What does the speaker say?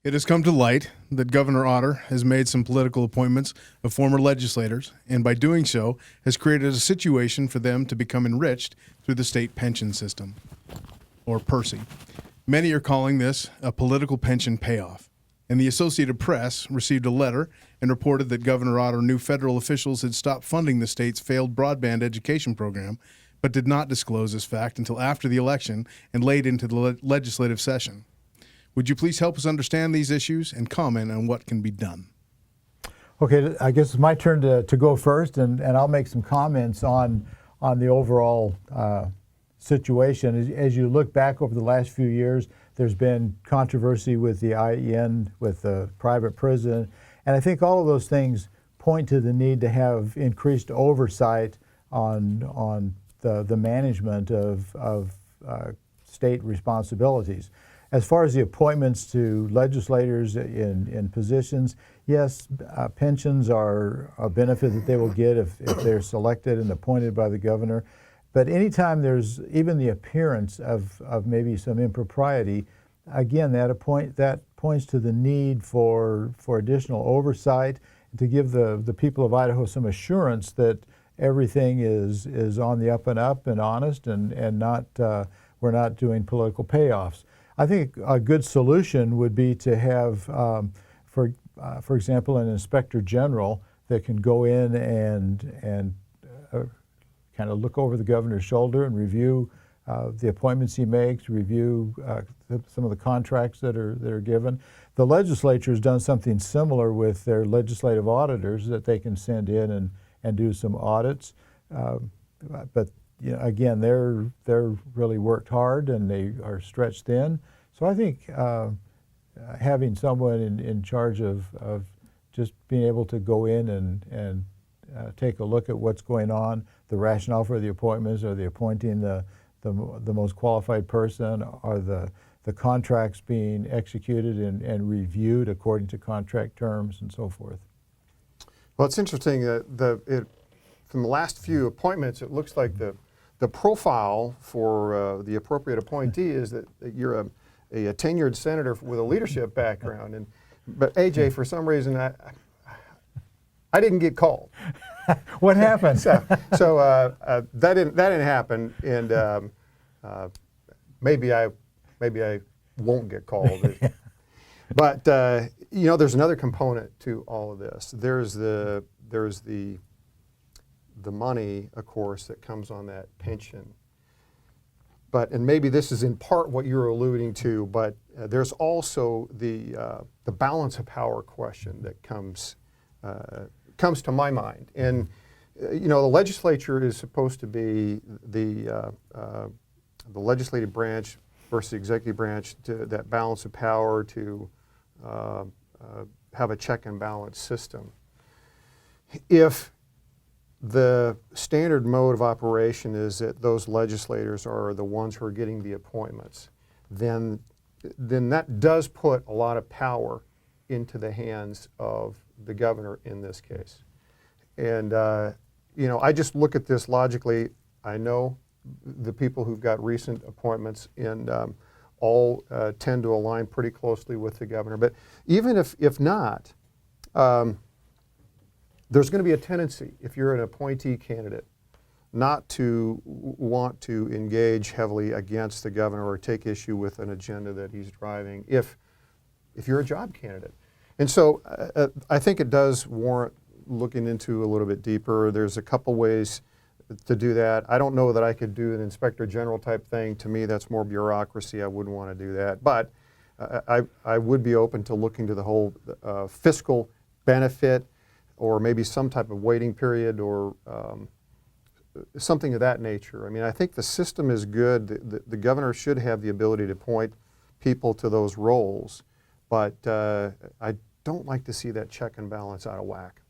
It has come to light that Governor Otter has made some political appointments of former legislators, and by doing so has created a situation for them to become enriched through the state pension system, or PERSI. Many are calling this a political pension payoff, and the Associated Press received a letter and reported that Governor Otter knew federal officials had stopped funding the state's failed broadband education program, but did not disclose this fact until after the election and late into the legislative session. Would you please help us understand these issues and comment on what can be done? Okay, I guess it's my turn to go first, and I'll make some comments on the overall situation. As you look back over the last few years, there's been controversy with the IEN, with the private prison, and I think all of those things point to the need to have increased oversight on the management of state responsibilities. As far as the appointments to legislators in positions, yes, pensions are a benefit that they will get if they're selected and appointed by the governor. But anytime there's even the appearance of maybe some impropriety, again, that points to the need for additional oversight to give the people of Idaho some assurance that everything is on the up and up and honest and not we're not doing political payoffs. I think a good solution would be to have, for example, an inspector general that can go in and kind of look over the governor's shoulder and review the appointments he makes, review some of the contracts that are given. The legislature has done something similar with their legislative auditors that they can send in and do some audits. But you know, again, they're really worked hard and they are stretched thin. So I think having someone in charge of just being able to go in and take a look at what's going on, the rationale for the appointments, are they appointing the most qualified person, are the contracts being executed and reviewed according to contract terms and so forth. Well, it's interesting that from the last few appointments, it looks like the profile for the appropriate appointee is that you're a tenured senator with a leadership background. But AJ, for some reason, I didn't get called. What happened? So that didn't happen, and maybe I won't get called. But you know, there's another component to all of this. There's the money, of course, that comes on that pension. And maybe this is in part what you're alluding to, but there's also the balance of power question that comes to my mind. And you know, the legislature is supposed to be the legislative branch versus the executive branch, to that balance of power, to have a check and balance system. If the standard mode of operation is that those legislators are the ones who are getting the appointments, then that does put a lot of power into the hands of the governor in this case. And you know, I just look at this logically. I know the people who've got recent appointments and all tend to align pretty closely with the governor. But even if not, there's going to be a tendency, if you're an appointee candidate, not to want to engage heavily against the governor or take issue with an agenda that he's driving if you're a job candidate. And so I think it does warrant looking into a little bit deeper. There's a couple ways to do that. I don't know that I could do an inspector general type thing. To me, that's more bureaucracy. I wouldn't want to do that. But I would be open to looking to the whole fiscal benefit, or maybe some type of waiting period, or something of that nature. I mean, I think the system is good. The governor should have the ability to appoint people to those roles, but I don't like to see that check and balance out of whack.